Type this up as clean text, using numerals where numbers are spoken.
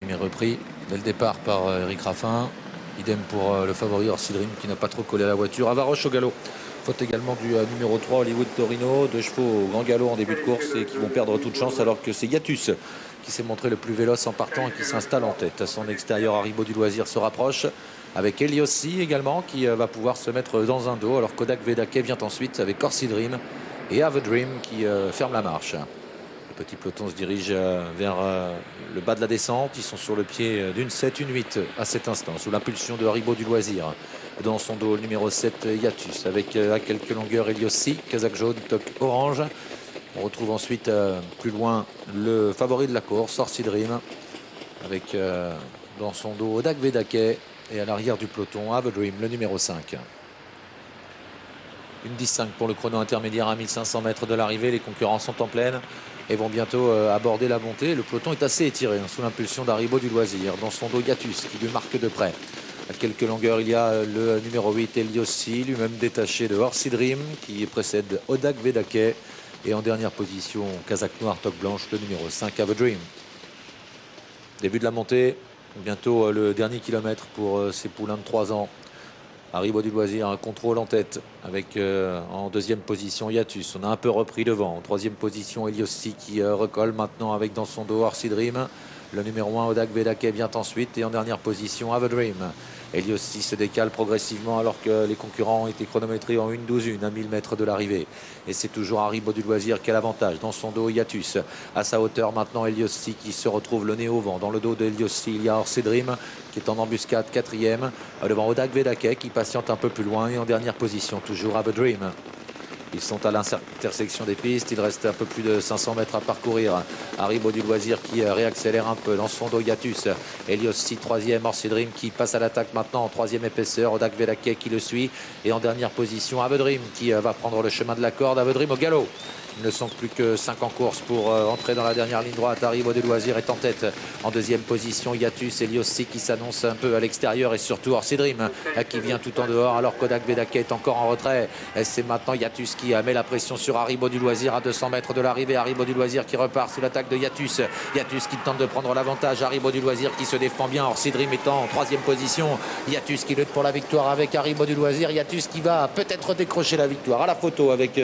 Il est repris dès le départ par Eric Raffin. Idem pour le favori Orsi Dream qui n'a pas trop collé à la voiture. Avaroche au galop. Faute également du numéro 3 Hollywood Torino. Deux chevaux au grand galop en début de course et qui vont perdre toute chance alors que c'est Yatus qui s'est montré le plus véloce en partant et qui s'installe en tête. À son extérieur, Haribo du Loisir se rapproche avec Eliossi également qui va pouvoir se mettre dans un dos alors Kodak Vedake vient ensuite avec Orsi Dream et Have a Dream qui ferme la marche. Le petit peloton se dirige vers le bas de la descente. Ils sont sur le pied d'une 7, une 8 à cet instant, sous l'impulsion de Haribo du Loisir. Dans son dos, le numéro 7, Yatus, avec à quelques longueurs Eliossi, Kazakh jaune, toc orange. On retrouve ensuite plus loin le favori de la course, Orsi Dream, avec dans son dos Odak Vedake et à l'arrière du peloton, Have a Dream, le numéro 5. Une 10-5 pour le chrono intermédiaire à 1500 mètres de l'arrivée. Les concurrents sont en pleine et vont bientôt aborder la montée. Le peloton est assez étiré sous l'impulsion d'Haribo du Loisir. Dans son dos, Yatus qui lui marque de près. À quelques longueurs, il y a le numéro 8, Eliossi, lui-même détaché de Orsi Dream qui précède Odak Vedake. Et en dernière position, Kazakh noir, toque blanche, le numéro 5, Have a Dream. Début de la montée, bientôt le dernier kilomètre pour ces poulains de 3 ans. Haribo du Loisir, un contrôle en tête avec en deuxième position Yatus. On a un peu repris devant. En troisième position, Eliossi qui recolle maintenant avec dans son dos Orsi Dream. Le numéro 1, Odak Vedake, vient ensuite. Et en dernière position, Have a Dream. Eliossi se décale progressivement alors que les concurrents ont été chronométrés en 1:12 à 1000 mètres de l'arrivée. Et c'est toujours Haribo du Loisir qui a l'avantage. Dans son dos, Yatus. À sa hauteur maintenant, Eliossi qui se retrouve le nez au vent. Dans le dos de Eliossi, il y a Orsi Dream qui est en embuscade, quatrième. Devant Odak Vedake qui patiente un peu plus loin. Et en dernière position, toujours Have a Dream. Ils sont à l'intersection des pistes. Il reste un peu plus de 500 mètres à parcourir. Haribo du Loisir qui réaccélère un peu. Dans son dos, Yatus. Eliossi, troisième. Orsi Dream qui passe à l'attaque maintenant en troisième épaisseur. Odak Vedake qui le suit. Et en dernière position, Have a Dream qui va prendre le chemin de la corde. Have a Dream au galop. Il ne sont plus que 5 en course pour entrer dans la dernière ligne droite. Haribo du Loisir est en tête. En deuxième position, Yatus, Eliossi qui s'annonce un peu à l'extérieur et surtout Orsi Dream qui vient tout en dehors alors qu'Odak Vedake est encore en retrait. C'est maintenant Yatus qui met la pression sur Haribo du Loisir à 200 mètres de l'arrivée. Haribo du Loisir qui repart sous l'attaque de Yatus. Yatus qui tente de prendre l'avantage. Haribo du Loisir qui se défend bien. Orsi Dream étant en troisième position. Yatus qui lutte pour la victoire avec Haribo du Loisir. Yatus qui va peut-être décrocher la victoire. À la photo avec